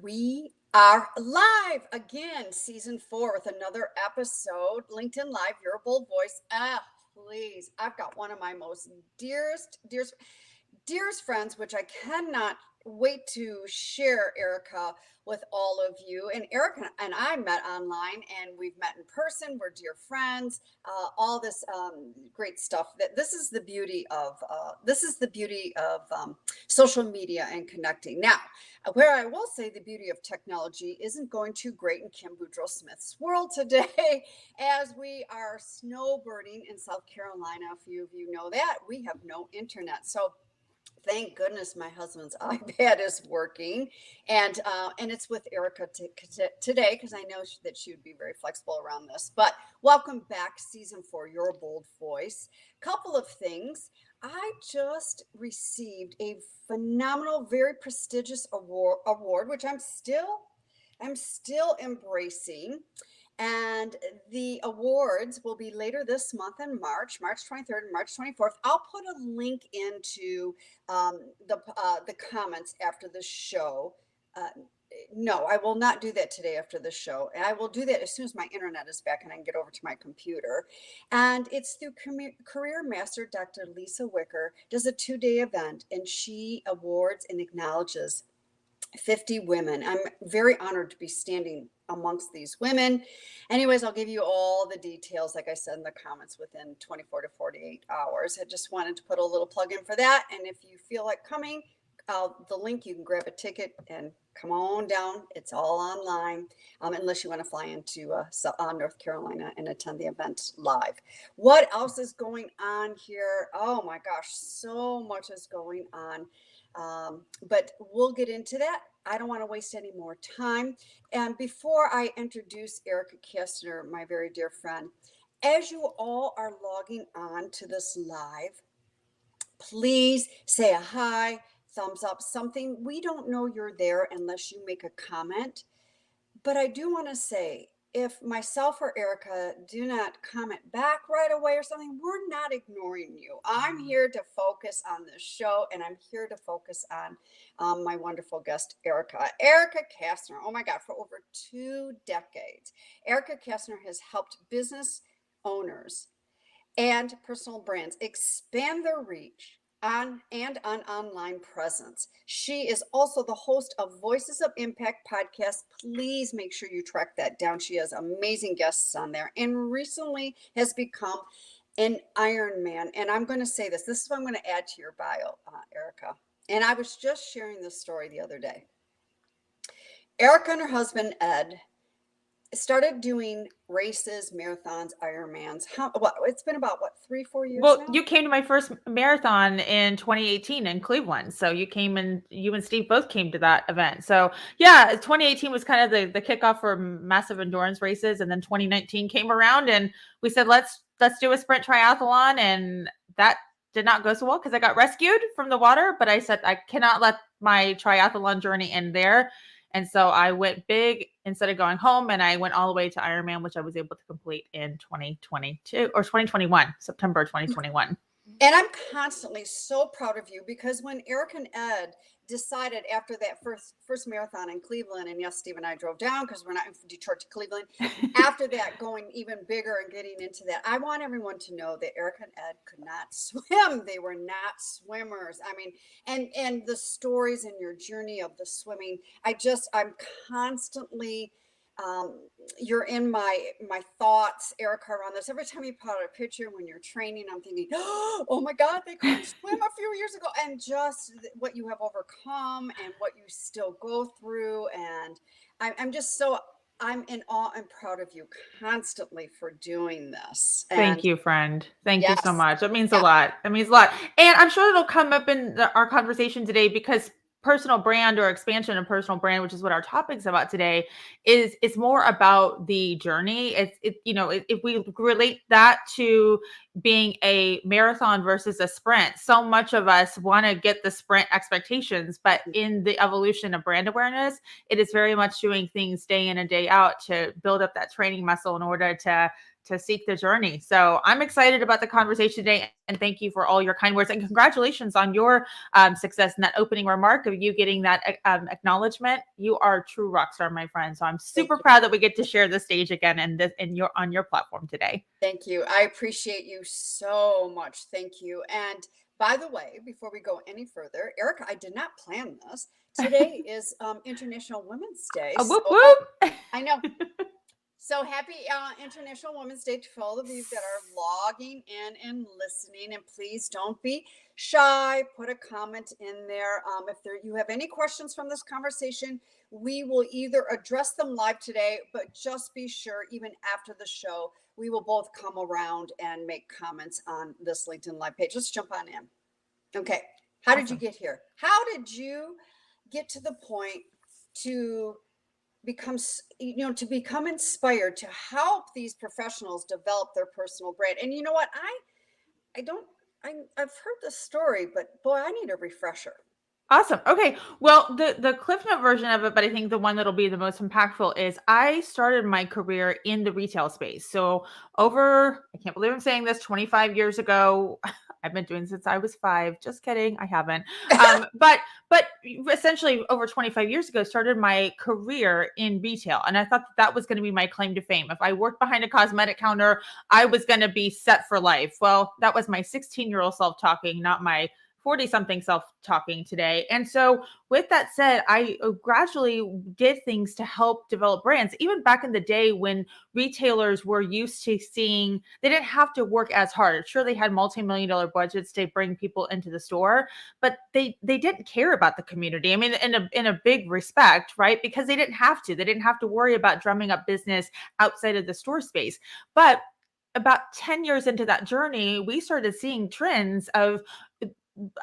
We are live again, season 4 with another episode. LinkedIn Live, your bold voice. Please. I've got one of my most dearest friends, which I cannot wait to share, Erica, with all of you. And Erica and I met online, and we've met in person. We're dear friends. All this great stuff. That this is the beauty of social media and connecting. Now, where I will say the beauty of technology isn't going too great in Kim Boudreaux Smith's world today, as we are snowbirding in South Carolina. A few of you know that we have no internet, so thank goodness my husband's iPad is working, and it's with Erica today because I know that she would be very flexible around this. But welcome back, season 4, Your Bold Voice. Couple of things. I just received a phenomenal, very prestigious award, which I'm still embracing. And the awards will be later this month in March 23rd and March 24th. I'll put a link into the comments after the show. No, I will not do that today after the show. I will do that as soon as my internet is back and I can get over to my computer. And it's through Career Master Dr. Lisa Wicker does a 2-day event, and she awards and acknowledges 50 women. I'm very honored to be standing amongst these women. Anyways, I'll give you all the details, like I said in the comments, within 24 to 48 hours. I just wanted to put a little plug in for that. And if you feel like coming, the link, you can grab a ticket and come on down. It's all online, unless you want to fly into North Carolina and attend the event live. What else is going on here? Oh my gosh, so much is going on. But we'll get into that. I don't want to waste any more time. And before I introduce Erica Castner, my very dear friend, as you all are logging on to this live, please say a hi, thumbs up, something. We don't know you're there unless you make a comment. But I do want to say, if myself or Erica do not comment back right away or something, we're not ignoring you. I'm here to focus on this show, and I'm here to focus on my wonderful guest, Erica Castner. Oh my God, for over 2 decades, Erica Castner has helped business owners and personal brands expand their reach on online presence. She is also the host of Voices of Impact podcast. Please make sure you track that down. She has amazing guests on there, and recently has become an Iron Man. And I'm going to say this is what I'm going to add to your bio, Erica. And I was just sharing this story the other day. Erica and her husband, Ed, started doing races, marathons, Ironmans. It's been about 3-4 years Well, now? you came to my first marathon in 2018 in Cleveland. So you and Steve both came to that event. So yeah, 2018 was kind of the kickoff for massive endurance races. And then 2019 came around and we said, let's do a sprint triathlon. And that did not go so well because I got rescued from the water. But I said, I cannot let my triathlon journey end there. And so I went big instead of going home, and I went all the way to Ironman, which I was able to complete in 2022 or 2021, September 2021. And I'm constantly so proud of you, because when Eric and Ed decided after that first marathon in Cleveland, and yes, Steve and I drove down because we're not from Detroit to Cleveland. After that, going even bigger and getting into that, I want everyone to know that Eric and Ed could not swim. They were not swimmers. I mean, and the stories in your journey of the swimming, I'm constantly you're in my thoughts, Erica, around this. Every time you put out a picture when you're training, I'm thinking, oh my God, they couldn't swim a few years ago, and just what you have overcome and what you still go through. And I'm in awe and proud of you constantly for doing this. Thank And you, friend. Thank you so yes, much. It means a yeah. lot. It means a lot. And I'm sure it'll come up in our conversation today, because personal brand or expansion of personal brand, which is what our topic's about today, is more about the journey. If we relate that to being a marathon versus a sprint, so much of us want to get the sprint expectations, but in the evolution of brand awareness, it is very much doing things day in and day out to build up that training muscle in order to to seek the journey. So I'm excited about the conversation today, and thank you for all your kind words, and congratulations on your success in that opening remark of you getting that acknowledgement. You are a true rock star, my friend. So I'm super proud that we get to share the stage again on your platform today. Thank you. I appreciate you so much. Thank you. And by the way, before we go any further, Erica, I did not plan this. Today is International Women's Day. Whoop So whoop. I know. So happy International Women's Day to all of you that are logging in and listening. And please don't be shy. Put a comment in there. If you have any questions from this conversation, we will either address them live today, but just be sure, even after the show, we will both come around and make comments on this LinkedIn Live page. Let's jump on in. Okay. How did you get here? How did you get to the point to become inspired to help these professionals develop their personal brand? And you know what, I've heard the story, but boy, I need a refresher. Awesome. Okay. Well, the Cliff Note version of it, but I think the one that'll be the most impactful is I started my career in the retail space. So I can't believe I'm saying this, 25 years ago. I've been doing since I was 5. Just kidding. I haven't. But essentially over 25 years ago, started my career in retail. And I thought that was going to be my claim to fame. If I worked behind a cosmetic counter, I was going to be set for life. Well, that was my 16-year-old self talking, not my 40-something self-talking today. And so with that said, I gradually did things to help develop brands. Even back in the day when retailers were used to seeing, they didn't have to work as hard. Sure, they had multi-million-dollar budgets to bring people into the store, but they didn't care about the community. I mean, in a big respect, right? Because they didn't have to. They didn't have to worry about drumming up business outside of the store space. But about 10 years into that journey, we started seeing trends of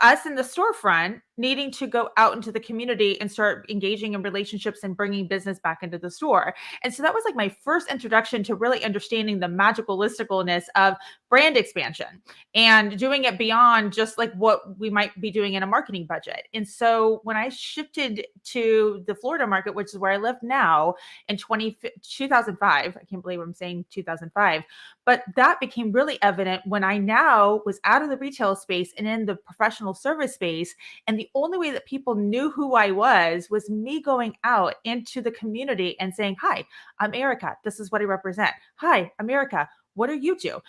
us in the storefront needing to go out into the community and start engaging in relationships and bringing business back into the store. And so that was like my first introduction to really understanding the magical listicalness of brand expansion and doing it beyond just like what we might be doing in a marketing budget. And so when I shifted to the Florida market, which is where I live now in 2005, I can't believe I'm saying 2005, but that became really evident when I now was out of the retail space and in the professional service space. And the only way that people knew who I was me going out into the community and saying, "Hi, I'm Erica. This is what I represent. Hi, I'm Erica. What do you do?"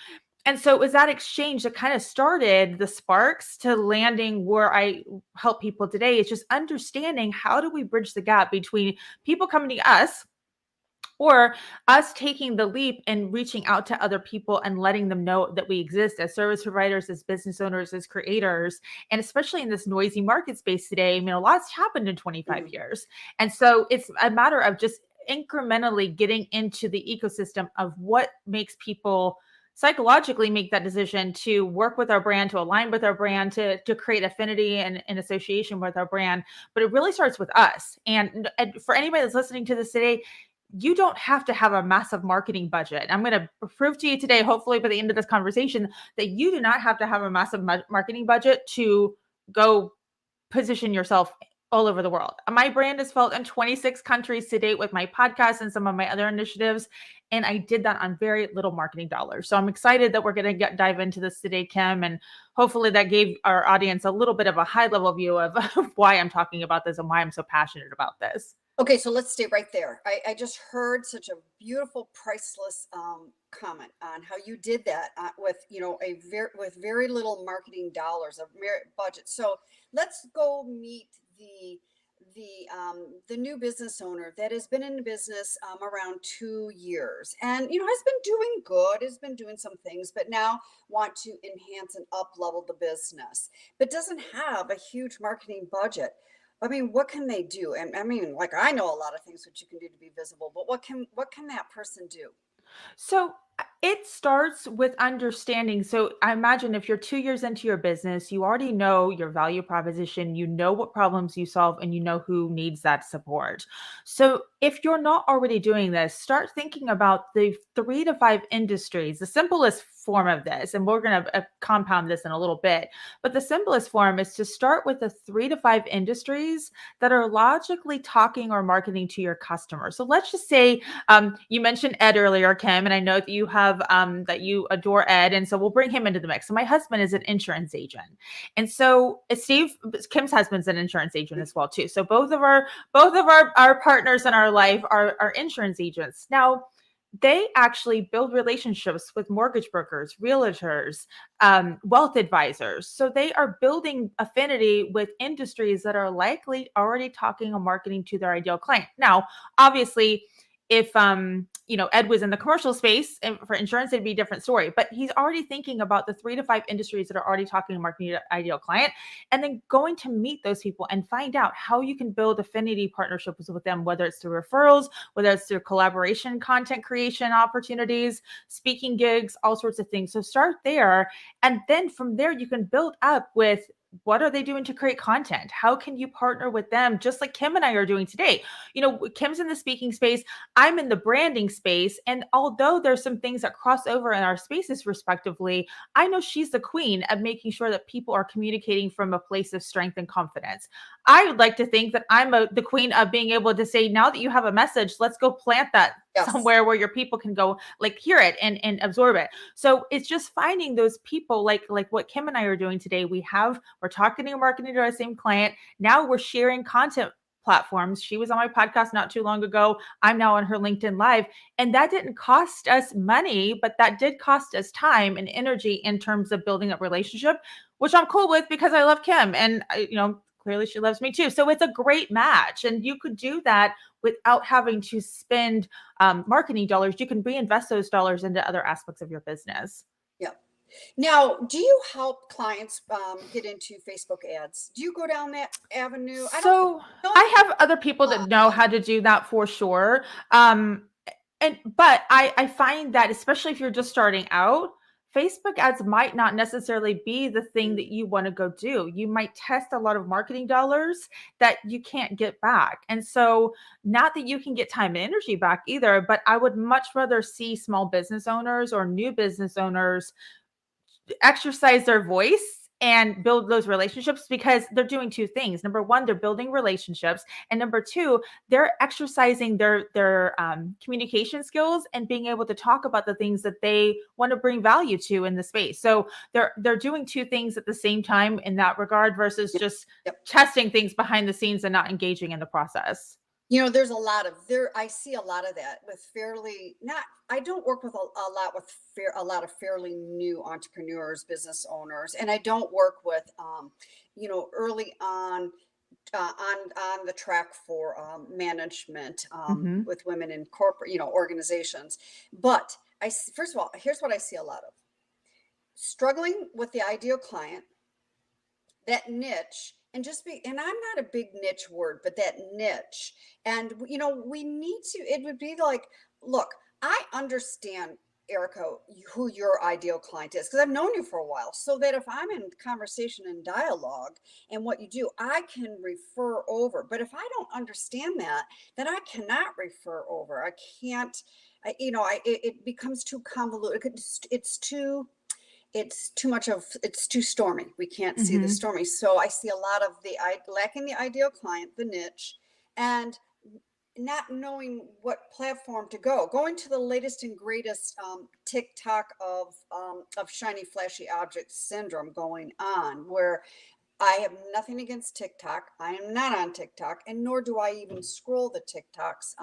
And so it was that exchange that kind of started the sparks to landing where I help people today. It's just understanding how do we bridge the gap between people coming to us or us taking the leap and reaching out to other people and letting them know that we exist as service providers, as business owners, as creators, and especially in this noisy market space today. I mean, a lot's happened in 25 years. And so it's a matter of just incrementally getting into the ecosystem of what makes people psychologically make that decision to work with our brand, to align with our brand, to create affinity and association with our brand. But it really starts with us. And for anybody that's listening to this today, you don't have to have a massive marketing budget. I'm going to prove to you today, hopefully by the end of this conversation, that you do not have to have a massive marketing budget to go position yourself all over the world. My brand is felt in 26 countries to date with my podcast and some of my other initiatives. And I did that on very little marketing dollars. So I'm excited that we're going to dive into this today, Kim. And hopefully that gave our audience a little bit of a high level view of why I'm talking about this and why I'm so passionate about this. Okay, so let's stay right there. I just heard such a beautiful, priceless comment on how you did that with with very little marketing dollars, a budget. So let's go meet the new business owner that has been in business around 2 years, and has been doing good, has been doing some things, but now want to enhance and up level the business, but doesn't have a huge marketing budget. I mean, what can they do? And I mean, like, I know a lot of things that you can do to be visible, but what can that person do? So it starts with understanding. So I imagine if you're 2 years into your business, you already know your value proposition, you know what problems you solve, and you know who needs that support. So if you're not already doing this, start thinking about the 3 to 5 industries, the simplest form of this. And we're going to compound this in a little bit. But the simplest form is to start with the 3 to 5 industries that are logically talking or marketing to your customers. So let's just say you mentioned Ed earlier, Kim, and I know that you you have that you adore Ed, and so we'll bring him into the mix. So my husband is an insurance agent, and so Kim's husband's an insurance agent as well too. So both of our partners in our life are insurance agents. Now they actually build relationships with mortgage brokers, realtors, wealth advisors. So they are building affinity with industries that are likely already talking or marketing to their ideal client. Now, obviously, if Ed was in the commercial space and for insurance, it'd be a different story. But he's already thinking about the 3 to 5 industries that are already talking and marketing to ideal client, and then going to meet those people and find out how you can build affinity partnerships with them, whether it's through referrals, whether it's through collaboration, content creation opportunities, speaking gigs, all sorts of things. So start there, and then from there you can build up with what are they doing to create content? How can you partner with them? Just like Kim and I are doing today. Kim's in the speaking space, I'm in the branding space. And although there's some things that cross over in our spaces respectively, I know she's the queen of making sure that people are communicating from a place of strength and confidence. I would like to think that I'm the queen of being able to say, now that you have a message, let's go plant that somewhere where your people can go like hear it and absorb it. So it's just finding those people like what Kim and I are doing today. We're talking and marketing to our same client. Now we're sharing content platforms. She was on my podcast not too long ago. I'm now on her LinkedIn Live. And that didn't cost us money, but that did cost us time and energy in terms of building up relationship, which I'm cool with because I love Kim. And, clearly she loves me too. So it's a great match. And you could do that without having to spend marketing dollars. You can reinvest those dollars into other aspects of your business. Yeah. Now, do you help clients get into Facebook ads? Do you go down that avenue? So I have other people that know how to do that for sure. But I find that especially if you're just starting out, Facebook ads might not necessarily be the thing that you want to go do. You might test a lot of marketing dollars that you can't get back. And so, not that you can get time and energy back either, but I would much rather see small business owners or new business owners exercise their voice and build those relationships, because they're doing 2 things. Number 1, they're building relationships, and number 2, they're exercising their communication skills and being able to talk about the things that they want to bring value to in the space. So they're doing 2 things at the same time in that regard versus just testing things behind the scenes and not engaging in the process. There's I see a lot of that with I don't work with a lot of fairly new entrepreneurs, business owners, and I don't work with, early on the track for management Mhm. with women in corporate, organizations. But first of all, here's what I see a lot of: struggling with the ideal client, that niche, and I'm not a big niche word, but that niche. And we need to, it would be like, look, I understand, Erica, who your ideal client is, because I've known you for a while, so that if I'm in conversation and dialogue and what you do, I can refer over. But if I don't understand that, then I cannot refer over. I can't. It becomes too convoluted. It's too stormy. We can't see the Mhm. stormy. So I see a lot of lacking the ideal client, the niche, and not knowing what platform to going to the latest and greatest TikTok of shiny flashy object syndrome going on, where I have nothing against TikTok. I am not on TikTok, and nor do I even scroll the TikToks.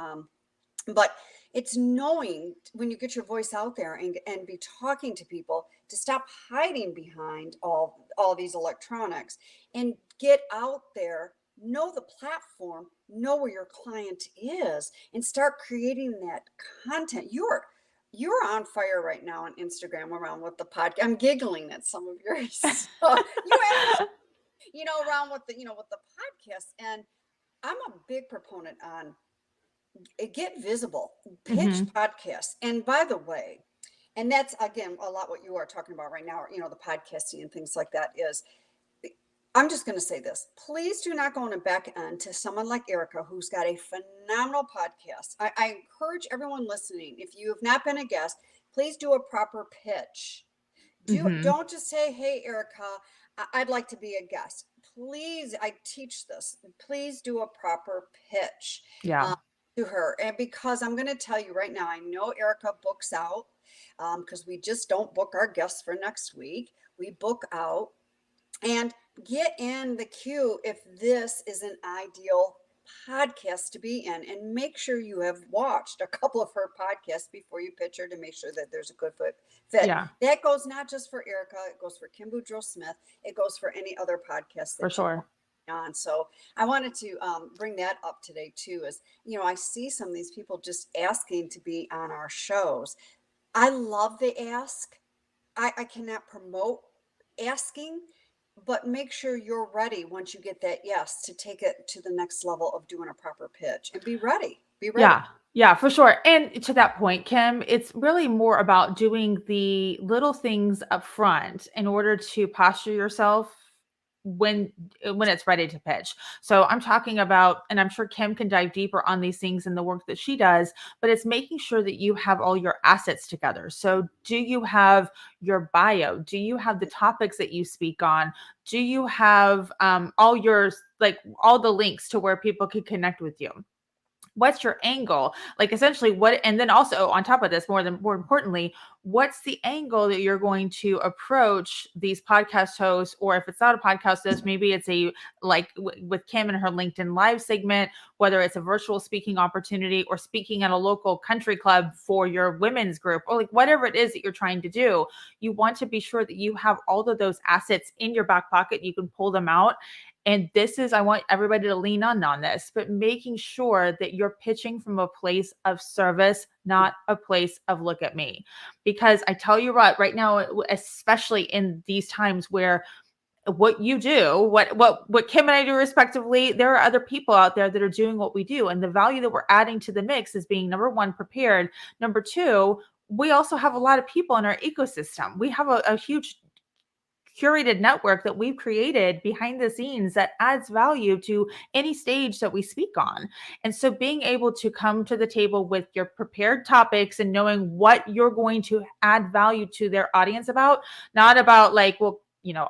But it's knowing when you get your voice out there and be talking to people, to stop hiding behind all these electronics and get out there, know the platform, know where your client is, and start creating that content. You're on fire right now on Instagram around with the podcast. I'm giggling at some of yours. You actually, around with the podcast. And I'm a big proponent on get visible, pitch Mhm. podcasts. And by the way, and that's again a lot what you are talking about right now, the podcasting and things like that is, I'm just going to say this: please do not go on a back end to someone like Erica, who's got a phenomenal podcast. I encourage everyone listening, if you have not been a guest, please do a proper pitch. Mhm. Don't just say, "Hey, Erica, I'd like to be a guest." Please, I teach this. Please do a proper pitch Yeah. to her, and because I'm going to tell you right now, I know Erica books out. because we just don't book our guests for next week. We book out and get in the queue if this is an ideal podcast to be in, and make sure you have watched a couple of her podcasts before you pitch her to make sure that there's a good fit. Yeah, That goes not just for Erica, it goes for Kim Boudreaux Smith, it goes for any other podcast for that you sure. want on. So I wanted to bring that up today too. Is, I see some of these people just asking to be on our shows. I love the ask. I cannot promote asking, but make sure you're ready once you get that yes to take it to the next level of doing a proper pitch, and be ready. Be ready. Yeah. Yeah, for sure. And to that point, Kim, it's really more about doing the little things up front in order to posture yourself when it's ready to pitch. So I'm talking about, and I'm sure Kim can dive deeper on these things in the work that she does, but it's making sure that you have all your assets together. So do you have your bio? Do you have the topics that you speak on? Do you have all your, like, all the links to where people can connect with you? What's your angle, like, essentially what, and then also on top of this, more importantly, what's the angle that you're going to approach these podcast hosts? Or if it's not a podcast host, maybe it's a, like with Kim and her LinkedIn live segment, whether it's a virtual speaking opportunity or speaking at a local country club for your women's group, or like whatever it is that you're trying to do. You want to be sure that you have all of those assets in your back pocket. You can pull them out. And this is, I want everybody to lean on this, but making sure that you're pitching from a place of service, not a place of look at me. Because I tell you what, right now, especially in these times where what you do, what Kim and I do respectively, there are other people out there that are doing what we do. And the value that we're adding to the mix is being, number one, prepared. Number two, we also have a lot of people in our ecosystem. We have a huge curated network that we've created behind the scenes that adds value to any stage that we speak on. And so being able to come to the table with your prepared topics and knowing what you're going to add value to their audience about, not about like, well,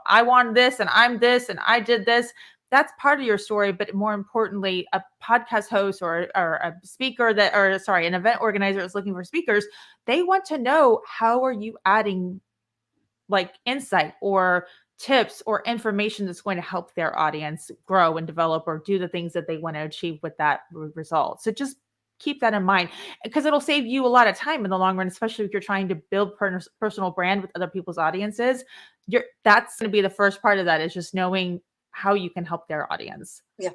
I want this and I'm this and I did this. That's part of your story. But more importantly, a podcast host or a speaker that, or sorry, an event organizer is looking for speakers. They want to know, how are you adding like insight or tips or information that's going to help their audience grow and develop or do the things that they want to achieve with that result. So just keep that in mind, because it'll save you a lot of time in the long run, especially if you're trying to build personal brand with other people's audiences. That's going to be the first part of that, is just knowing how you can help their audience. Yeah.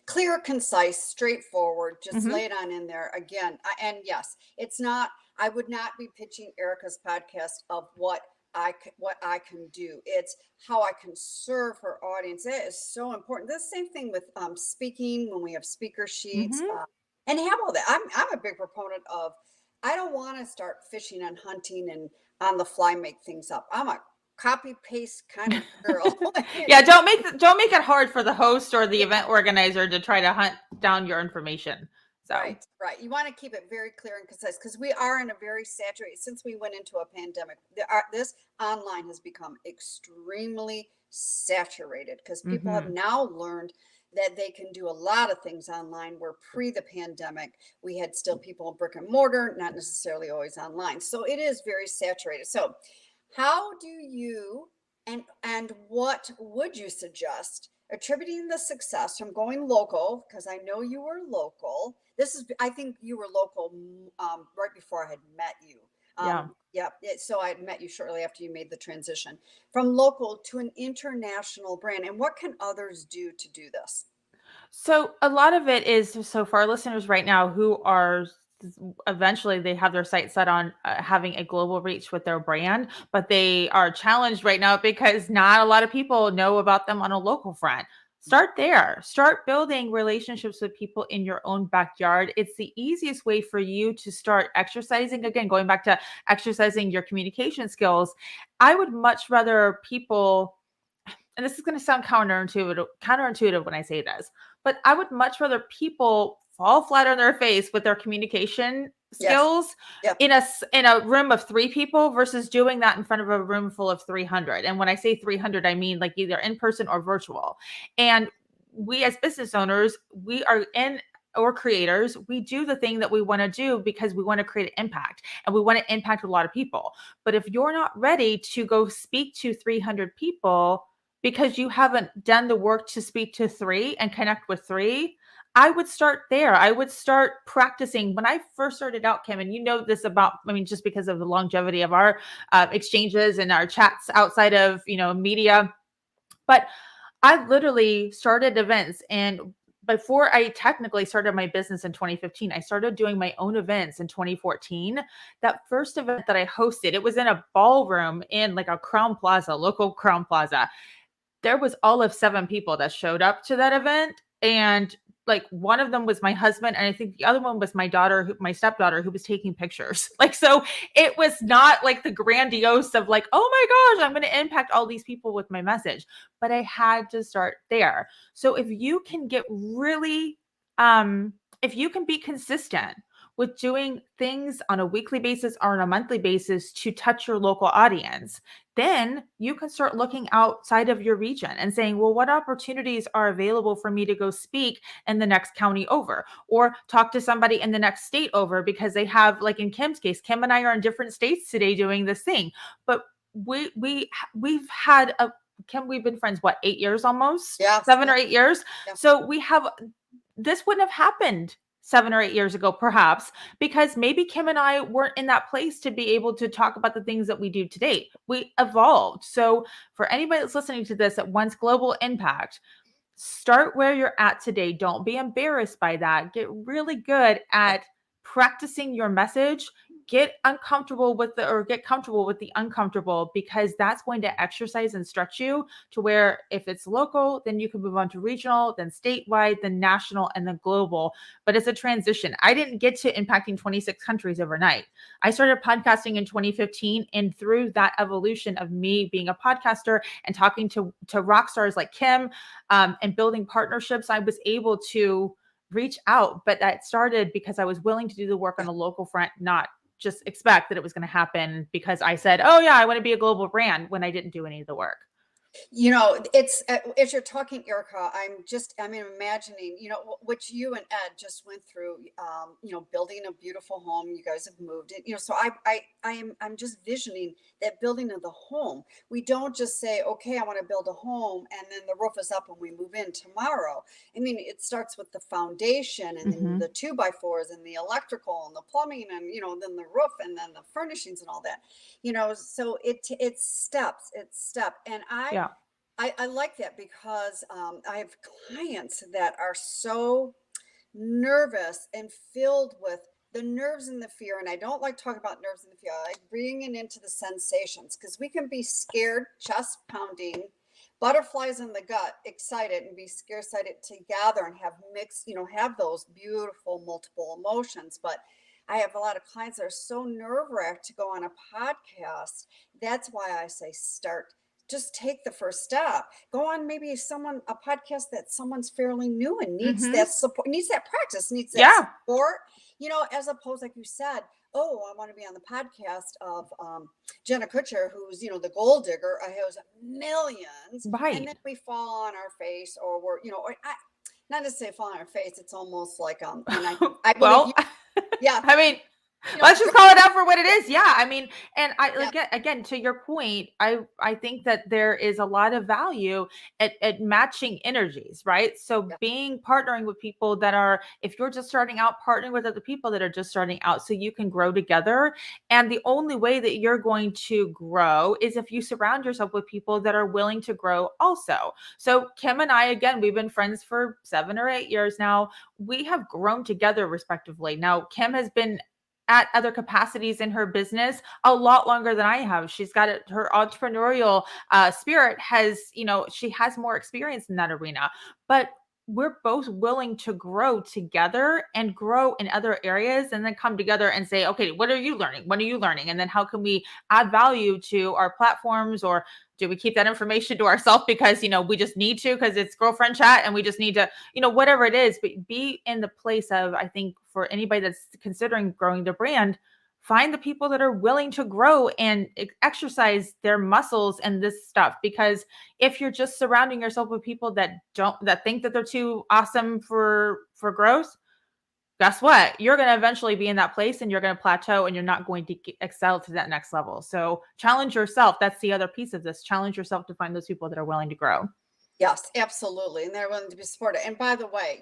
Clear, concise, straightforward. Just Mhm. lay it on in there again. And yes, it's not, I would not be pitching Erica's podcast of what I can do. It's how I can serve her audience. It is so important. The same thing with speaking, when we have speaker sheets, Mhm. and have all that. I'm a big proponent of, I don't want to start fishing and hunting and on the fly make things up. I'm a copy paste kind of girl. Yeah, don't make it hard for the host or the Yeah. event organizer to try to hunt down your information. So, Right, right. You want to keep it very clear and concise, because we are in a very saturated, since we went into a pandemic, this online has become extremely saturated, because people have mhm. now learned that they can do a lot of things online, where pre the pandemic, we had still people in brick and mortar, not necessarily always online. So it is very saturated. So how do you, and what would you suggest attributing the success from going local? Because I know you were local. This is, I think you were local right before I had met you. Yeah. Yeah, so I had met you shortly after you made the transition from local to an international brand. And what can others do to do this? So a lot of it is, so for our listeners right now who are eventually they have their sights set on having a global reach with their brand, but they are challenged right now because not a lot of people know about them on a local front. Start there. Start building relationships with people in your own backyard. It's the easiest way for you to start exercising. Again, going back to exercising your communication skills, I would much rather people, and this is going to sound counterintuitive when I say this, but I would much rather people fall flat on their face with their communication Yes. skills Yep. in a room of 3 people versus doing that in front of a room full of 300. And when I say 300, I mean like either in person or virtual. And we as business owners, we are in or creators, we do the thing that we want to do because we want to create an impact and we want to impact a lot of people. But if you're not ready to go speak to 300 people because you haven't done the work to speak to 3 and connect with 3, I would start there. I would start practicing. When I first started out, Kim, and you know this about, I mean, just because of the longevity of our exchanges and our chats outside of, media, but I literally started events, and before I technically started my business in 2015, I started doing my own events in 2014. That first event that I hosted, it was in a ballroom in like a Crown Plaza, local Crown Plaza. There was all of 7 people that showed up to that event, and like one of them was my husband, and I think the other one was my daughter, my stepdaughter, who was taking pictures. Like, so it was not like the grandiose of like, oh my gosh, I'm going to impact all these people with my message, but I had to start there. So if you can get really if you can be consistent with doing things on a weekly basis or on a monthly basis to touch your local audience, then you can start looking outside of your region and saying, well, what opportunities are available for me to go speak in the next county over, or talk to somebody in the next state over, because they have, like in Kim's case, Kim and I are in different states today doing this thing. But we've had a Kim, we've been friends, what, 8 years almost? Yeah. 7 or 8 years. Yeah. So this wouldn't have happened 7 or 8 years ago, perhaps, because maybe Kim and I weren't in that place to be able to talk about the things that we do today. We evolved. So for anybody that's listening to this that wants global impact, start where you're at today. Don't be embarrassed by that. Get really good at practicing your message. Get uncomfortable with get comfortable with the uncomfortable, because that's going to exercise and stretch you to where if it's local, then you can move on to regional, then statewide, then national, and then global. But it's a transition. I didn't get to impacting 26 countries overnight. I started podcasting in 2015, and through that evolution of me being a podcaster and talking to rock stars like Kim, and building partnerships, I was able to reach out. But that started because I was willing to do the work on a local front, not just expect that it was going to happen because I said, oh yeah, I want to be a global brand, when I didn't do any of the work. It's as you're talking, Erica, I'm imagining, what you and Ed just went through, building a beautiful home. You guys have moved it, so I'm just visioning that building of the home. We don't just say, okay, I want to build a home and then the roof is up and we move in tomorrow. I mean, it starts with the foundation, and then the 2x4s and the electrical and the plumbing, and, then the roof, and then the furnishings and all that, so it's steps, and Yeah. I like that because I have clients that are so nervous and filled with the nerves and the fear. And I don't like talking about nerves and the fear. I like bringing it into the sensations, because we can be scared, chest pounding, butterflies in the gut, excited, and be scared, excited together, and have mixed, have those beautiful multiple emotions. But I have a lot of clients that are so nerve wracked to go on a podcast. That's why I say just take the first step. Go on maybe a podcast that someone's fairly new and needs that support, needs that practice, needs that support, as opposed, like you said, oh, I want to be on the podcast of Jenna Kutcher, who's, the gold digger, has millions. Right. And then we fall on our face, or we're, not to say fall on our face. It's almost like, and I believe yeah. I mean, let's just call it out for what it is. Yeah. I mean, and again, to your point, I think that there is a lot of value at matching energies, right? So partnering with people that are, if you're just starting out, partnering with other people that are just starting out, so you can grow together. And the only way that you're going to grow is if you surround yourself with people that are willing to grow also. So Kim and I, again, we've been friends for 7 or 8 years now. We have grown together respectively. Now, Kim has been at other capacities in her business a lot longer than I have. She's got her entrepreneurial spirit has, she has more experience in that arena, but we're both willing to grow together and grow in other areas, and then come together and say, okay, what are you learning? What are you learning? And then how can we add value to our platforms? Or do we keep that information to ourselves because, we just need to, because it's girlfriend chat and we just need to, whatever it is, but be in the place of, I think for anybody that's considering growing their brand, find the people that are willing to grow and exercise their muscles and this stuff. Because if you're just surrounding yourself with people that think that they're too awesome for growth, guess what? You're going to eventually be in that place and you're going to plateau and you're not going to excel to that next level. So challenge yourself. That's the other piece of this. Challenge yourself to find those people that are willing to grow. Yes, absolutely, and they're willing to be supported. And by the way,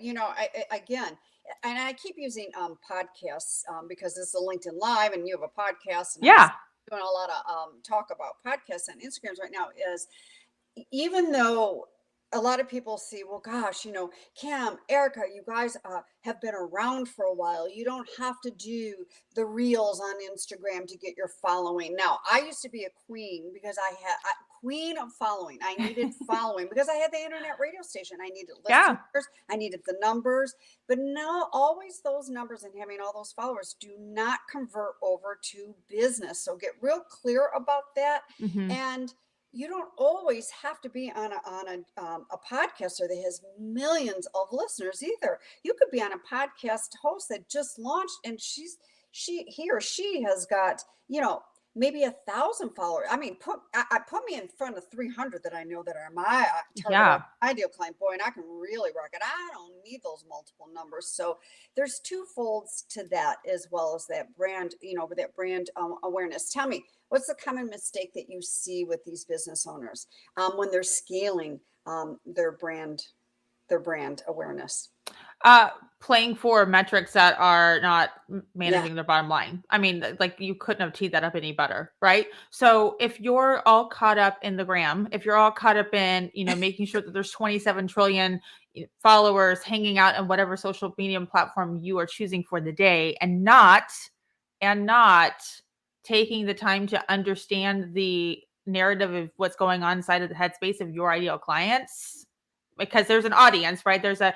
again, and I keep using podcasts because this is a LinkedIn Live, and you have a podcast, and I'm Yeah. doing a lot of talk about podcasts and Instagrams right now. Is even though a lot of people see, well, gosh, Cam, Erica, you guys have been around for a while. You don't have to do the reels on Instagram to get your following. Now, I used to be a queen because I had queen of following. I needed following because I had the internet radio station. I needed listeners. Yeah. I needed the numbers. But now, always those numbers and having all those followers do not convert over to business. So get real clear about that. Mm-hmm. And you don't always have to be on a podcaster that has millions of listeners either. You could be on a podcast host that just launched, and he or she has got maybe 1,000 followers. I mean, I put me in front of 300 that I know that are my target ideal client. Boy, and I can really rock it. I don't need those multiple numbers. So there's two folds to that, as well as that brand, awareness. Tell me, what's the common mistake that you see with these business owners when they're scaling their brand awareness? Playing for metrics that are not managing their bottom line. I mean, like, you couldn't have teed that up any better, right? So if you're all caught up in the gram, if you're all caught up in, making sure that there's 27 trillion followers hanging out on whatever social media platform you are choosing for the day, and not taking the time to understand the narrative of what's going on inside of the headspace of your ideal clients, because there's an audience, right? There's a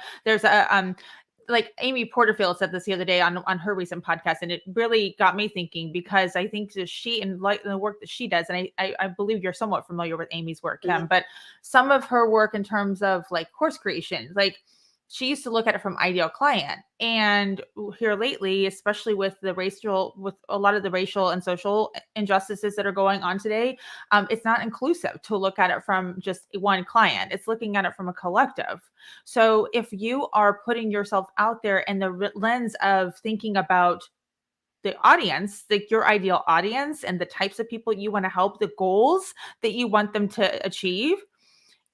like Amy Porterfield said this the other day on her recent podcast, and it really got me thinking, because I think that she, and like the work that she does, and I believe you're somewhat familiar with Amy's work, Kim, Mm-hmm. but some of her work in terms of like course creation, like she used to look at it from ideal client. And here lately, especially with a lot of the racial and social injustices that are going on today, it's not inclusive to look at it from just one client. It's looking at it from a collective. So if you are putting yourself out there in the lens of thinking about the audience, like your ideal audience and the types of people you want to help, the goals that you want them to achieve,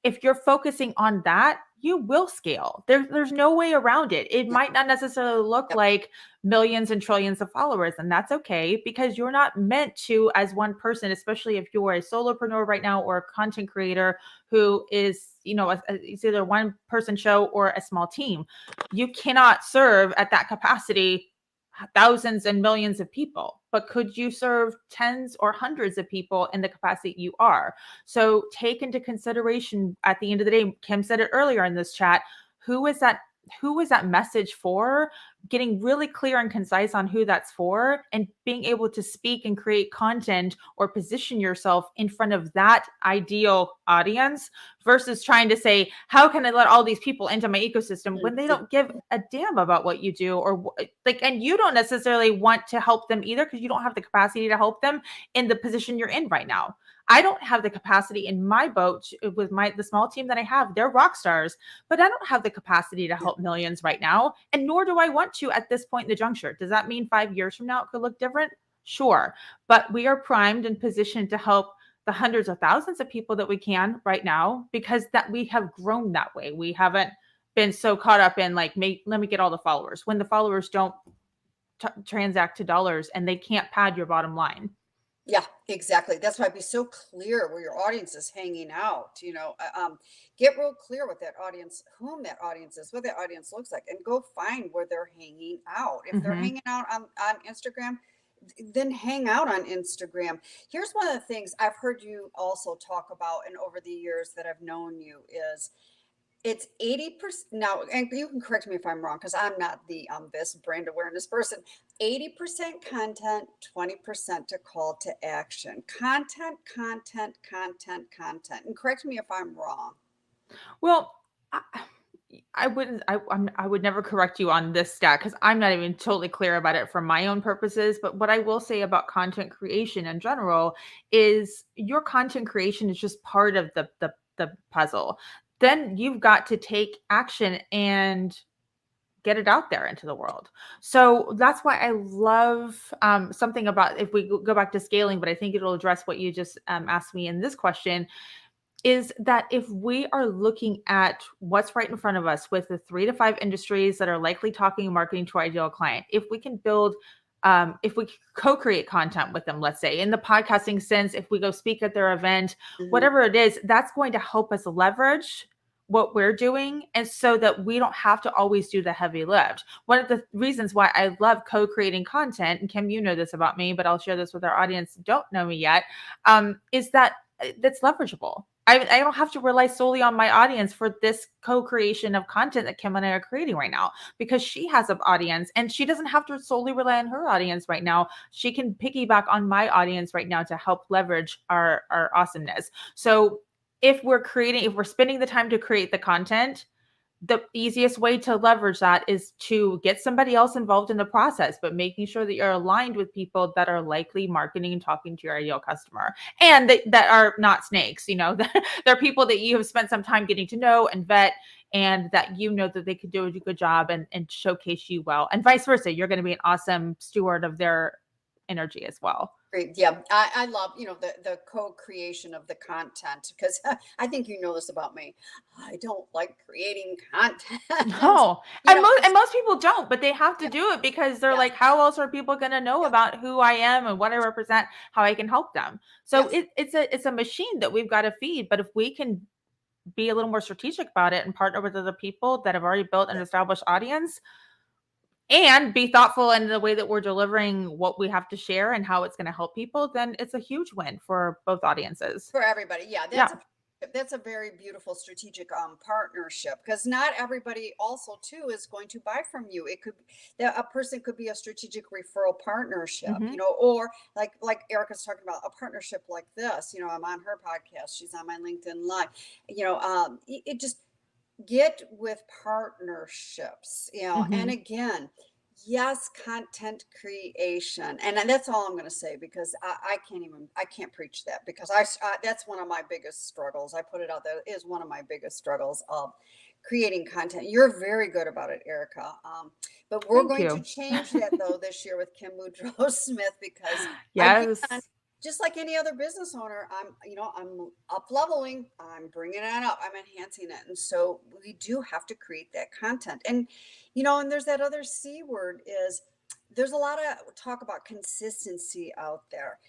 if you're focusing on that, you will scale. There's no way around it. It might not necessarily look like millions and trillions of followers, and that's okay, because you're not meant to, as one person, especially if you're a solopreneur right now or a content creator who is, it's either one person show or a small team. You cannot serve at that capacity thousands and millions of people, but could you serve tens or hundreds of people in the capacity you are? So take into consideration, at the end of the day, Kim said it earlier in this chat, who is that message for? Getting really clear and concise on who that's for, and being able to speak and create content or position yourself in front of that ideal audience, versus trying to say, how can I let all these people into my ecosystem, when they don't give a damn about what you do, or and you don't necessarily want to help them either, because you don't have the capacity to help them in the position you're in right now. I don't have the capacity in my boat with the small team that I have. They're rock stars, but I don't have the capacity to help millions right now. And nor do I want to at this point in the juncture. Does that mean 5 years from now it could look different? Sure. But we are primed and positioned to help the hundreds of thousands of people that we can right now, because that we have grown that way. We haven't been so caught up in like, let me get all the followers, when the followers don't transact to dollars and they can't pad your bottom line. Yeah, exactly. That's why be so clear where your audience is hanging out. Get real clear with that audience, whom that audience is, what that audience looks like, and go find where they're hanging out. If they're hanging out on Instagram, then hang out on Instagram. Here's one of the things I've heard you also talk about, and over the years that I've known you, is it's 80% now, and you can correct me if I'm wrong, because I'm not the this brand awareness person. 80% content, 20% to call to action. Content, content, content, content. And correct me if I'm wrong. Well, I wouldn't. I would never correct you on this stat, because I'm not even totally clear about it for my own purposes. But what I will say about content creation in general is your content creation is just part of the puzzle. Then you've got to take action and get it out there into the world. So that's why I love something about, if we go back to scaling, but I think it'll address what you just asked me in this question, is that if we are looking at what's right in front of us with the 3 to 5 industries that are likely talking and marketing to our ideal client, if we can build, if we co-create content with them, let's say in the podcasting sense, if we go speak at their event, whatever it is, that's going to help us leverage what we're doing. And so that we don't have to always do the heavy lift. One of the reasons why I love co-creating content, and Kim, you know this about me, but I'll share this with our audience who don't know me yet, is that that's leverageable. I don't have to rely solely on my audience for this co-creation of content that Kim and I are creating right now, because she has an audience and she doesn't have to solely rely on her audience right now. She can piggyback on my audience right now to help leverage our awesomeness. So if we're spending the time to create the content, the easiest way to leverage that is to get somebody else involved in the process, but making sure that you're aligned with people that are likely marketing and talking to your ideal customer, and that are not snakes. They're people that you have spent some time getting to know and vet, and that that they could do a good job and showcase you well, and vice versa. You're going to be an awesome steward of their energy as well. Great. Yeah. I love, the co-creation of the content, because I think this about me. I don't like creating content. No, and most people don't, but they have to do it because they're like, how else are people going to know about who I am and what I represent, how I can help them? So it's a machine that we've got to feed. But if we can be a little more strategic about it and partner with other people that have already built an established audience, and be thoughtful in the way that we're delivering what we have to share and how it's going to help people, then it's a huge win for both audiences. For everybody. Yeah. That's a very beautiful strategic partnership, because not everybody also too is going to buy from you. It could a person could be a strategic referral partnership, or like Erica's talking about, a partnership like this. I'm on her podcast, she's on my LinkedIn Live. It just get with partnerships, and again, yes, content creation, and that's all I'm going to say, because I can't preach that, because that's one of my biggest struggles. I put it out there, is one of my biggest struggles of creating content. You're very good about it, Erica. But we're going to change that though this year with Kim Woodrow Smith, because yes, just like any other business owner, I'm up leveling, I'm bringing it up, I'm enhancing it. And so we do have to create that content. And, and there's that other C word, is there's a lot of talk about consistency out there,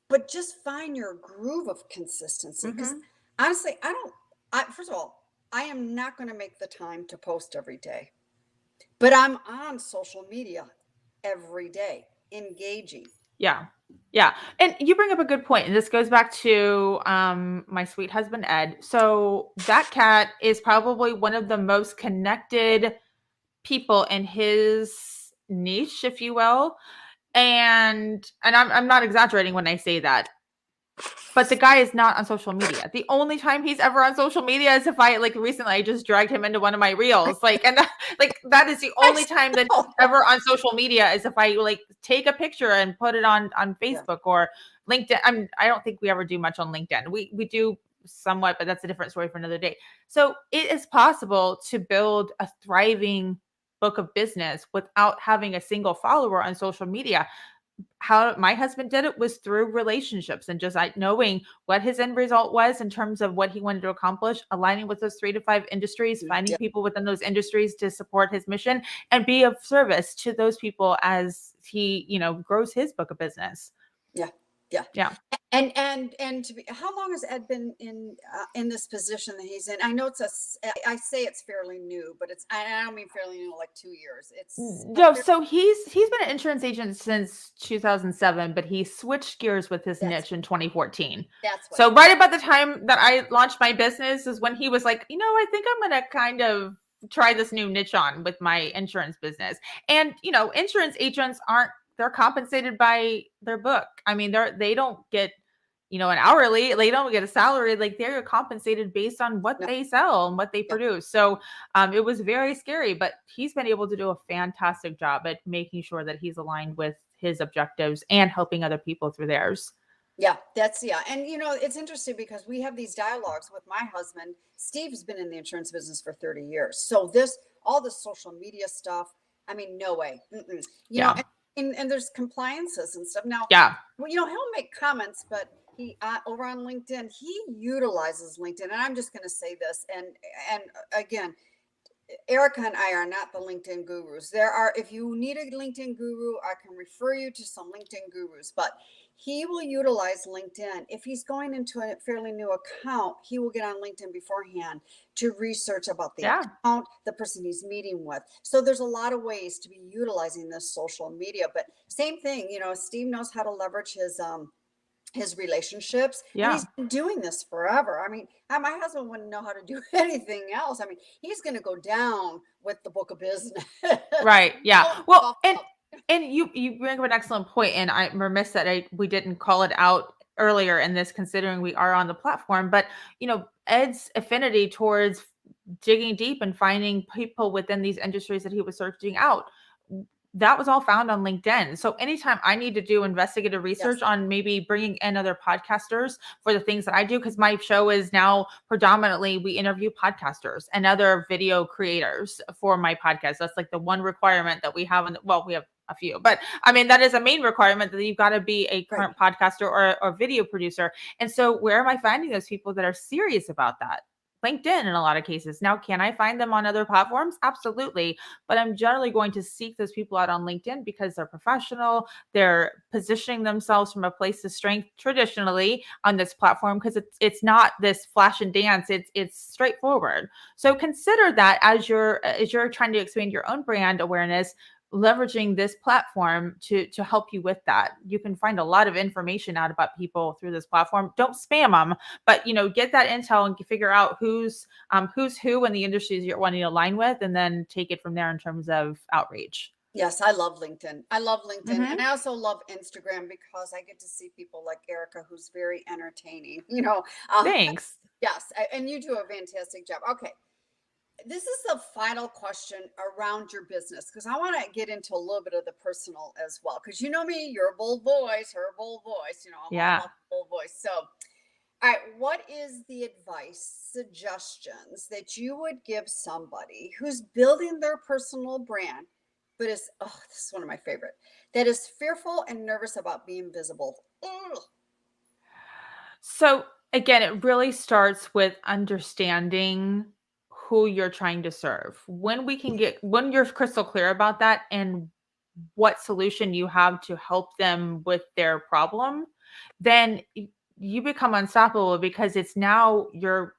but just find your groove of consistency. Because honestly, first of all, I am not going to make the time to post every day, but I'm on social media every day, engaging. Yeah. Yeah. And you bring up a good point. And this goes back to my sweet husband, Ed. So that cat is probably one of the most connected people in his niche, if you will. And I'm not exaggerating when I say that. But the guy is not on social media. The only time he's ever on social media is if recently I just dragged him into one of my reels. That is the only time that he's ever on social media, is if I take a picture and put it on Facebook or LinkedIn. I don't think we ever do much on LinkedIn. We do somewhat, but that's a different story for another day. So it is possible to build a thriving book of business without having a single follower on social media. How my husband did it was through relationships and just knowing what his end result was in terms of what he wanted to accomplish, aligning with those 3 to 5 industries, finding people within those industries to support his mission and be of service to those people as he, grows his book of business. Yeah. And to be, how long has Ed been in this position that he's in? I know I say it's fairly new, but I don't mean fairly new, like 2 years. So he's been an insurance agent since 2007, but he switched gears with his niche in 2014. So right about the time that I launched my business is when he was like, I think I'm going to kind of try this new niche on with my insurance business. And, insurance agents they're compensated by their book. I mean, they don't get, an hourly, they don't get a salary. They're compensated based on what they sell and what they produce. So it was very scary, but he's been able to do a fantastic job at making sure that he's aligned with his objectives and helping other people through theirs. Yeah, and it's interesting because we have these dialogues with my husband. Steve's been in the insurance business for 30 years. So all this social media stuff. I mean, no way. Mm-mm. You know, Yeah. and there's compliances and stuff. Now, Yeah. well, you know, he'll make comments, but he over on LinkedIn, he utilizes LinkedIn. And I'm just going to say this, and again, Erica and I are not the LinkedIn gurus. There are, if you need a LinkedIn guru, I can refer you to some LinkedIn gurus, but he will utilize LinkedIn. If he's going into a fairly new account, he will get on LinkedIn beforehand to research about the Yeah. account, the person he's meeting with. So there's a lot of ways to be utilizing this social media, but same thing, you know, Steve knows how to leverage his relationships, and he's Yeah. been doing this forever. I mean, my husband wouldn't know how to do anything else. I mean, he's going to go down with the book of business. Right. Yeah. All Well, puff up. and you bring up an excellent point, and I'm remiss that we didn't call it out earlier in this, considering we are on the platform. But Ed's affinity towards digging deep and finding people within these industries that he was searching out, that was all found on LinkedIn. So anytime I need to do investigative research Yes, on maybe bringing in other podcasters for the things that I do, because my show is now predominantly we interview podcasters and other video creators for my podcast. That's like the one requirement that we have. Well, we have a few, but I mean, that is a main requirement, that you've got to be a right. current podcaster or video producer. And so where am I finding those people that are serious about that? LinkedIn in a lot of cases. Now, can I find them on other platforms? Absolutely. But I'm generally going to seek those people out on LinkedIn because they're professional. They're positioning themselves from a place of strength traditionally on this platform, because it's not this flash and dance. It's straightforward. So consider that as you're trying to expand your own brand awareness, leveraging this platform to help you with that. You can find a lot of information out about people through this platform. Don't spam them, but get that intel and figure out who's who in the industries you're wanting to align with, and then take it from there in terms of outreach. Yes, I love LinkedIn. I love LinkedIn. And Mm-hmm. I also love Instagram because I get to see people like Erica, who's very entertaining, Thanks. yes, and you do a fantastic job. Okay. This is the final question around your business, because I want to get into a little bit of the personal as well. Because you know me, you're a bold voice, her bold voice. I'm all Yeah. about the bold voice. So, all right, what is the advice, suggestions that you would give somebody who's building their personal brand, but is, oh, this is one of my favorite, that is fearful and nervous about being visible? Ugh. So again, it really starts with understanding who you're trying to serve. When you're crystal clear about that and what solution you have to help them with their problem, then you become unstoppable, because it's now your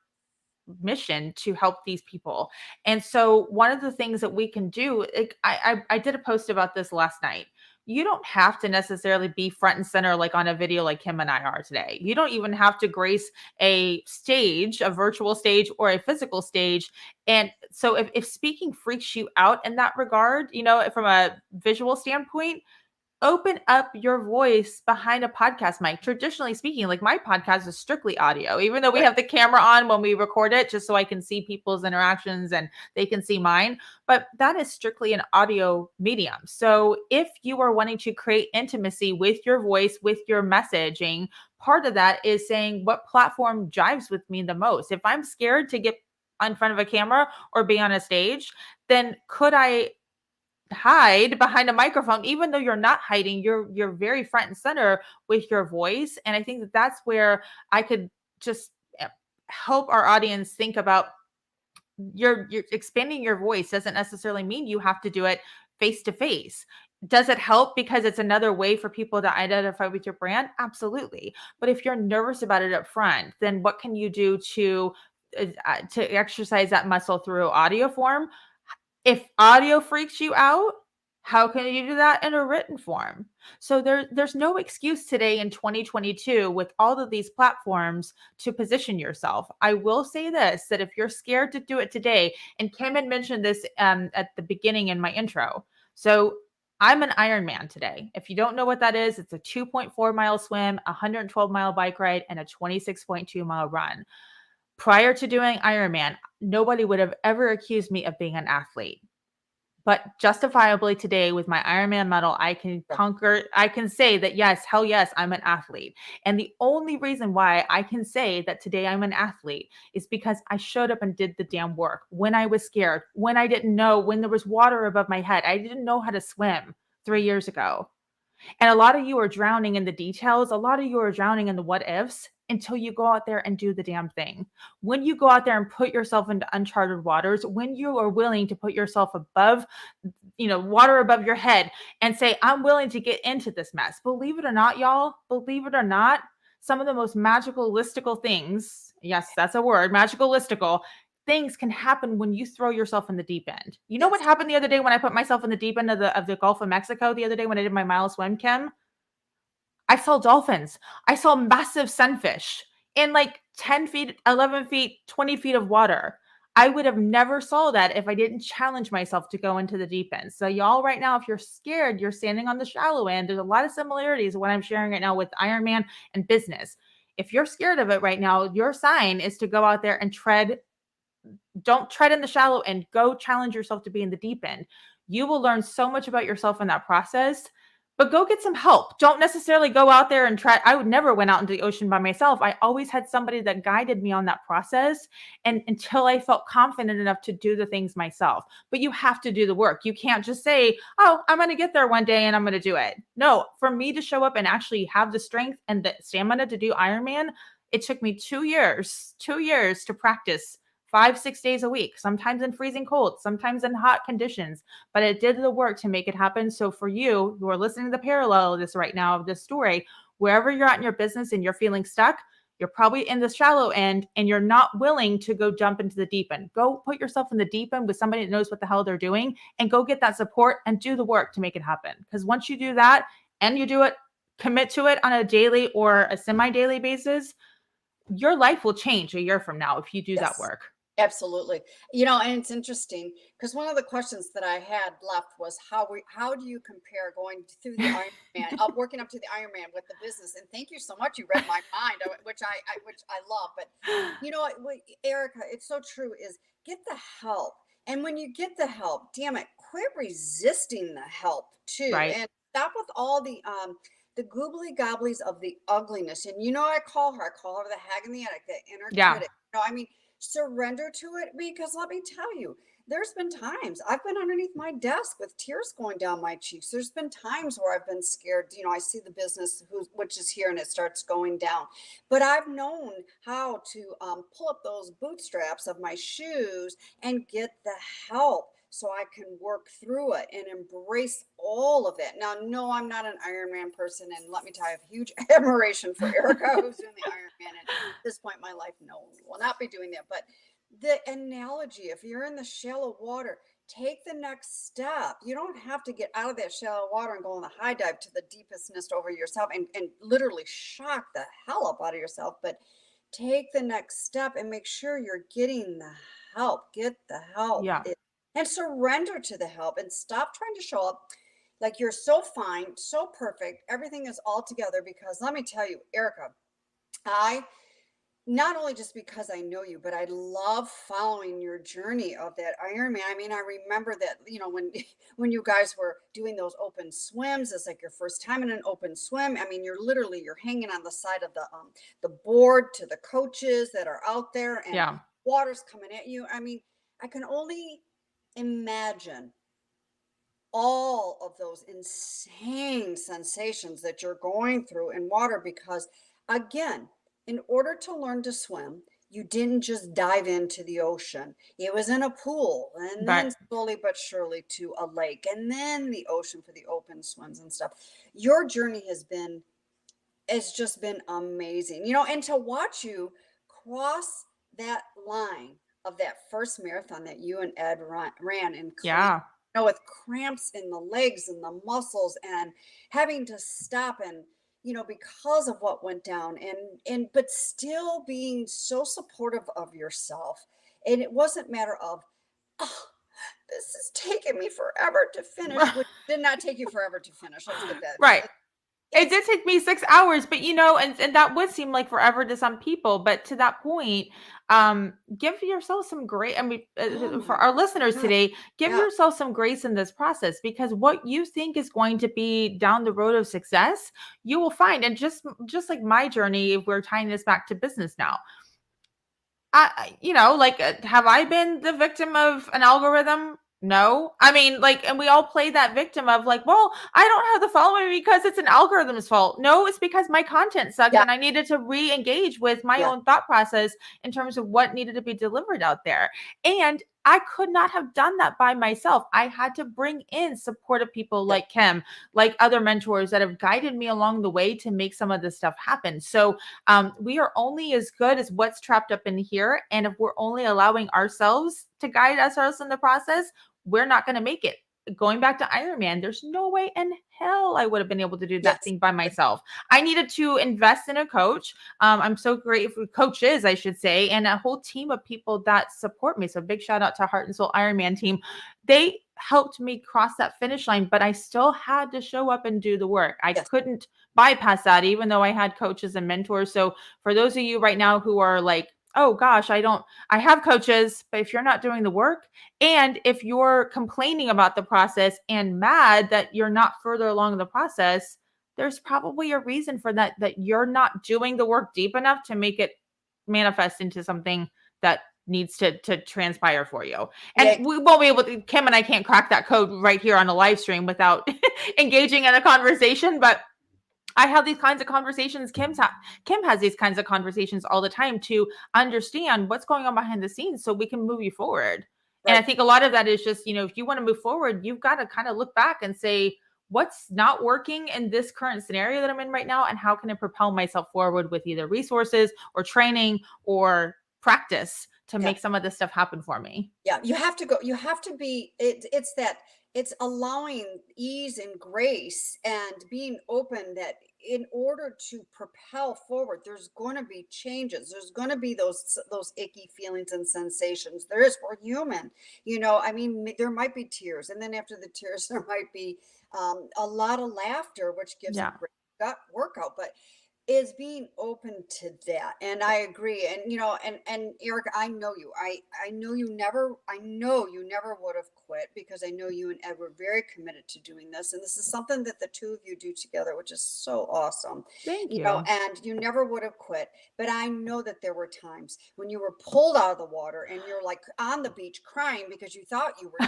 mission to help these people. And so one of the things that we can do, I did a post about this last night. You don't have to necessarily be front and center like on a video like Kim and I are today. You don't even have to grace a stage, a virtual stage or a physical stage. And so if speaking freaks you out in that regard, from a visual standpoint, open up your voice behind a podcast mic. Traditionally speaking, like my podcast is strictly audio, even though we Right. have the camera on when we record it, just so I can see people's interactions and they can see mine. But that is strictly an audio medium. So if you are wanting to create intimacy with your voice, with your messaging, part of that is saying what platform jives with me the most. If I'm scared to get in front of a camera or be on a stage, then could I hide behind a microphone? Even though you're not hiding, you're very front and center with your voice. And I think that that's where I could just help our audience think about, you're expanding your voice doesn't necessarily mean you have to do it face to face. Does it help because it's another way for people to identify with your brand? Absolutely. But if you're nervous about it up front, then what can you do to exercise that muscle through audio form? If audio freaks you out, how can you do that in a written form? So there's no excuse today in 2022 with all of these platforms to position yourself. I will say this, that if you're scared to do it today, and Kim had mentioned this at the beginning in my intro. So I'm an Ironman today. If you don't know what that is, it's a 2.4-mile swim, a 112-mile bike ride, and a 26.2-mile run. Prior to doing Ironman, nobody would have ever accused me of being an athlete. But justifiably today with my Ironman medal, I can say that yes, hell yes, I'm an athlete. And the only reason why I can say that today I'm an athlete is because I showed up and did the damn work when I was scared, when I didn't know, when there was water above my head. I didn't know how to swim 3 years ago. And a lot of you are drowning in the details. A lot of you are drowning in the what ifs until you go out there and do the damn thing. When you go out there and put yourself into uncharted waters, when you are willing to put yourself above, water above your head and say, I'm willing to get into this mess. Believe it or not, y'all, believe it or not, some of the most magical listical things, yes, that's a word, magical listical things can happen when you throw yourself in the deep end. You know what Yes. happened the other day when I put myself in the deep end of the Gulf of Mexico the other day when I did my mile swim, Kim? I saw dolphins. I saw massive sunfish in like 10 feet, 11 feet, 20 feet of water. I would have never saw that if I didn't challenge myself to go into the deep end. So y'all right now, if you're scared, you're standing on the shallow end. There's a lot of similarities what I'm sharing right now with Ironman and business. If you're scared of it right now, your sign is to go out there and don't tread in the shallow end. Go challenge yourself to be in the deep end. You will learn so much about yourself in that process, but go get some help. Don't necessarily go out there and try. I would never went out into the ocean by myself. I always had somebody that guided me on that process and until I felt confident enough to do the things myself. But you have to do the work. You can't just say, oh, I'm going to get there one day and I'm going to do it. No, for me to show up and actually have the strength and the stamina to do Ironman, it took me 2 years to practice 5, 6 days a week, sometimes in freezing cold, sometimes in hot conditions, but it did the work to make it happen. So for you who are listening to the parallel of this right now, of this story, wherever you're at in your business and you're feeling stuck, you're probably in the shallow end and you're not willing to go jump into the deep end. Go put yourself in the deep end with somebody that knows what the hell they're doing and go get that support and do the work to make it happen. Because once you do that and you do it, commit to it on a daily or a semi-daily basis, your life will change a year from now if you do that Yes. work. Absolutely. And it's interesting because one of the questions that I had left was how do you compare going through the Ironman, working up to the Ironman with the business? And thank you so much. You read my mind, which I love. But Erica, it's so true. Is get the help, and when you get the help, damn it, quit resisting the help too, Right. and stop with all the goobly gobblies of the ugliness. And I call her the hag in the attic, the inner Yeah. critic. I mean, surrender to it, because let me tell you, there's been times I've been underneath my desk with tears going down my cheeks. There's been times where I've been scared. I see the business which is here and it starts going down, but I've known how to pull up those bootstraps of my shoes and get the help so I can work through it and embrace all of it. Now, no, I'm not an Ironman person, and let me tell you, I have huge admiration for Erica, who's doing the Ironman. And at this point in my life, no, we will not be doing that. But the analogy, if you're in the shallow water, take the next step. You don't have to get out of that shallow water and go on the high dive to the deepest nest over yourself and literally shock the hell up out of yourself. But take the next step and make sure you're getting the help. Get the help. Yeah. And surrender to the help and stop trying to show up like you're so fine, so perfect, everything is all together. Because let me tell you, Erica, I not only just because I know you, but I love following your journey of that Ironman. I mean, I remember that, when when you guys were doing those open swims, it's like your first time in an open swim. I mean, you're hanging on the side of the board to the coaches that are out there, and Yeah. water's coming at you. I mean, I can only imagine all of those insane sensations that you're going through in water. Because again, in order to learn to swim, you didn't just dive into the ocean. It was in a pool, and then But slowly but surely to a lake, and then the ocean for the open swims and stuff. Your journey has just been amazing. And to watch you cross that line of that first marathon that you and Ed ran in Cleveland, yeah. with cramps in the legs and the muscles, and having to stop, and because of what went down, and but still being so supportive of yourself. And it wasn't matter of, oh, this is taking me forever to finish, which did not take you forever to finish. Let's get that. Right. It It's did take me 6 hours, but and that would seem like forever to some people. But to that point, give yourself some grace. I mean, oh for my our listeners God. today, give Yeah. yourself some grace in this process, because what you think is going to be down the road of success, you will find. And just like my journey, if we're tying this back to business now, like, have I been the victim of an algorithm? No. I mean, like, and we all play that victim of like, well, I don't have the following because it's an algorithm's fault. No, it's because my content sucked Yeah. and I needed to re-engage with my Yeah. own thought process in terms of what needed to be delivered out there. And I could not have done that by myself. I had to bring in supportive people Yeah. like Kim, like other mentors that have guided me along the way to make some of this stuff happen. So we are only as good as what's trapped up in here. And if we're only allowing ourselves to guide ourselves in the process, we're not going to make it. Going back to Ironman, there's no way in hell I would have been able to do that Yes. thing by myself. I needed to invest in a coach. I'm so grateful, coaches, I should say, and a whole team of people that support me. So big shout out to Heart and Soul Ironman team. They helped me cross that finish line, but I still had to show up and do the work. I Yes. couldn't bypass that, even though I had coaches and mentors. So for those of you right now who are like, oh gosh, I have coaches, but if you're not doing the work, and if you're complaining about the process and mad that you're not further along the process, there's probably a reason for that, that you're not doing the work deep enough to make it manifest into something that needs to transpire for you. And Yeah. we won't be able to, Kim and I can't crack that code right here on a live stream without engaging in a conversation, but I have these kinds of conversations. Kim has these kinds of conversations all the time to understand what's going on behind the scenes so we can move you forward. And I Right. think a lot of that is just, if you want to move forward, you've got to kind of look back and say, what's not working in this current scenario that I'm in right now? And how can I propel myself forward with either resources or training or practice to Yeah. make some of this stuff happen for me? Yeah, you have to be it's that it's allowing ease and grace and being open that in order to propel forward, there's going to be changes. There's going to be those icky feelings and sensations. There is, we're human, I mean, there might be tears, and then after the tears, there might be a lot of laughter, which gives a Yeah. great gut workout. But is being open to that, and I agree. And and Eric, I know you never would have quit, because I know you and Ed were very committed to doing this, and this is something that the two of you do together, which is so awesome. Thank you. And you never would have quit. But I know that there were times when you were pulled out of the water and you're like on the beach crying because you thought you were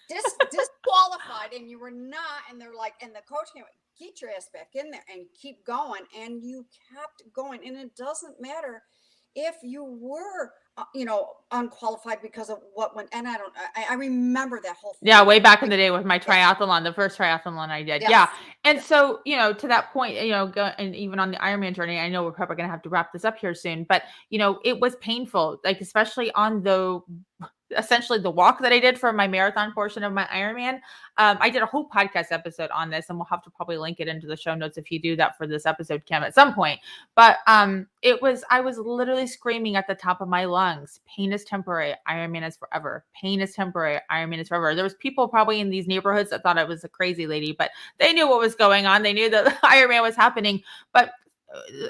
disqualified, and you were not. And they're like, and the coach came, get your ass back in there and keep going. And you kept going. And it doesn't matter if you were, unqualified because of what went. And I remember that whole Yeah, thing. way back in Like, the day with my yes, triathlon, the first triathlon I did. yes, Yeah. And yes, so, to that point, and even on the Ironman journey, I know we're probably going to have to wrap this up here soon, but, it was painful, like, especially on the essentially the walk that I did for my marathon portion of my Ironman. I did a whole podcast episode on this, and we'll have to probably link it into the show notes if you do that for this episode, Kim, at some point. But I was literally screaming at the top of my lungs, pain is temporary, Ironman is forever. Pain is temporary, Ironman is forever. There was people probably in these neighborhoods that thought I was a crazy lady, but they knew what was going on. They knew that Ironman was happening. But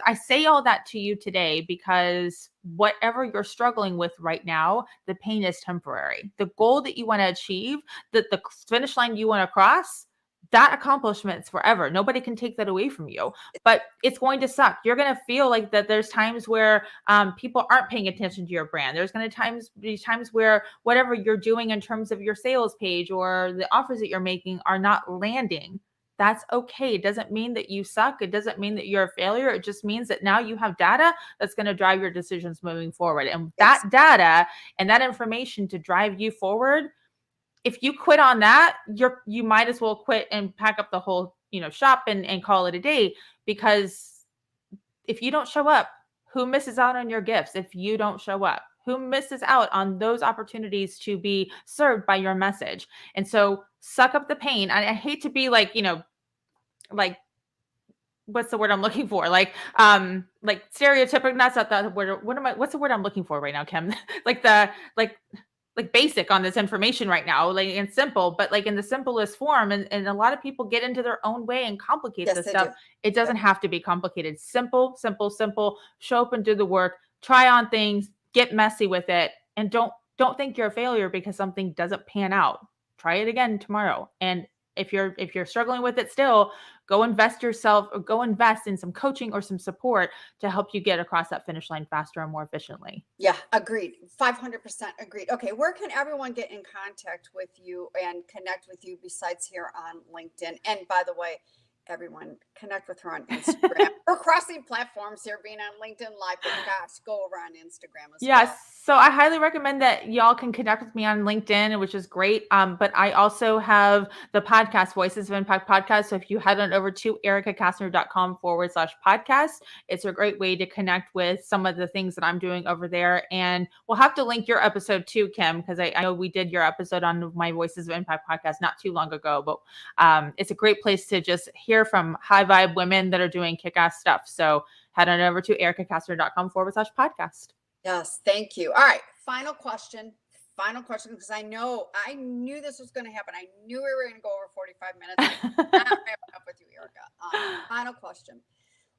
I say all that to you today because whatever you're struggling with right now, the pain is temporary. The goal that you want to achieve, the finish line you want to cross, that accomplishment's forever. Nobody can take that away from you, but it's going to suck. You're going to feel like that there's times where people aren't paying attention to your brand. There's going to be times where whatever you're doing in terms of your sales page or the offers that you're making are not landing. That's okay. It doesn't mean that you suck. It doesn't mean that you're a failure. It just means that now you have data that's going to drive your decisions moving forward. And that yes, data and that information to drive you forward, if you quit on that, you might as well quit and pack up the whole, shop and call it a day. Because if you don't show up, who misses out on your gifts if you don't show up? Who misses out on those opportunities to be served by your message? And so suck up the pain. I hate to be like what's the word I'm looking for? Like stereotypical, that's not the word. What's the word I'm looking for right now, Kim? like the like like basic on this information right now, like and simple, but like in the simplest form. And a lot of people get into their own way and complicate Yes, this they stuff. do. It doesn't Yep. have to be complicated. Simple, simple, simple. Show up and do the work. Try on things. Get messy with it, and don't think you're a failure because something doesn't pan out. Try it again tomorrow. And if you're struggling with it still, go invest yourself or go invest in some coaching or some support to help you get across that finish line faster and more efficiently. Yeah, agreed. 500% agreed. Okay, where can everyone get in contact with you and connect with you besides here on LinkedIn? And by the way, everyone connect with her on Instagram. We're crossing platforms here, being on LinkedIn Live, but gosh, go over on Instagram as Yes. well. So I highly recommend that y'all can connect with me on LinkedIn, which is great. But I also have the podcast, Voices of Impact podcast. So if you head on over to ericacastner.com/podcast, it's a great way to connect with some of the things that I'm doing over there. And we'll have to link your episode too, Kim, because I know we did your episode on my Voices of Impact podcast not too long ago. But it's a great place to just hear from high vibe women that are doing kick ass stuff. So head on over to ericacastner.com/podcast. Yes, thank you. All right, final question. Final question, because I knew this was going to happen. I knew we were going to go over 45 minutes. I cannot wrap it up with you, Erica. Final question.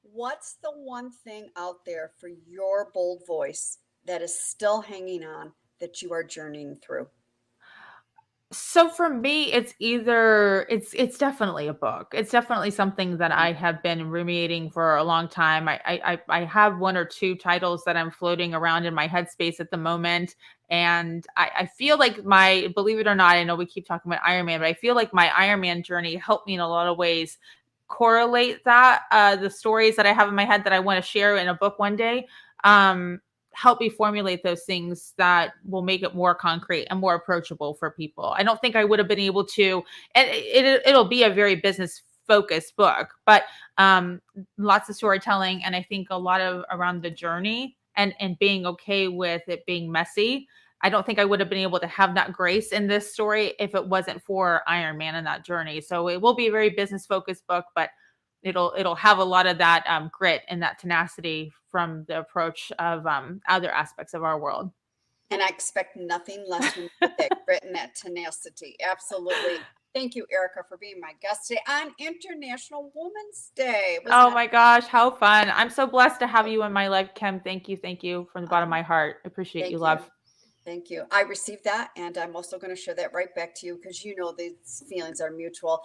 What's the one thing out there for your bold voice that is still hanging on that you are journeying through? So for me, it's definitely a book. It's definitely something that I have been ruminating for a long time. I have one or two titles that I'm floating around in my headspace at the moment. And I feel like my, believe it or not, I know we keep talking about Iron Man, but I feel like my Iron Man journey helped me in a lot of ways correlate that the stories that I have in my head that I want to share in a book one day. Um, Help me formulate those things that will make it more concrete and more approachable for people. I don't think I would have been able to, and it'll be a very business focused book, but lots of storytelling, and I think a lot of around the journey and being okay with it being messy. I don't think I would have been able to have that grace in this story if it wasn't for Iron Man and that journey. So it will be a very business focused book, but it'll have a lot of that grit and that tenacity from the approach of other aspects of our world. And I expect nothing less when you put that grit and that tenacity. Absolutely. Thank you, Erica, for being my guest today on International Women's Day. Was Oh not my gosh, how fun. I'm so blessed to have you in my life, Kim. Thank you. Thank you from the bottom of um, my heart. I appreciate you, thank you. love. Thank you. I received that, and I'm also going to share that right back to you because you know these feelings are mutual.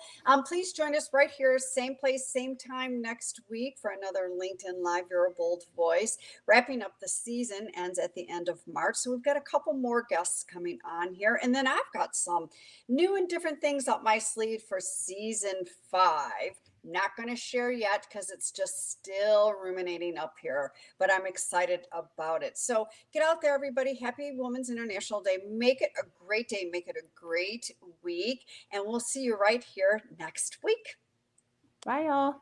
Please join us right here, same place, same time next week for another LinkedIn Live Your Bold Voice. Wrapping up the season ends at the end of March, so we've got a couple more guests coming on here, and then I've got some new and different things up my sleeve for season 5. Not going to share yet because it's just still ruminating up here, but I'm excited about it. So get out there, everybody. Happy Women's International Day. Make it a great day. Make it a great week. And we'll see you right here next week. Bye, y'all.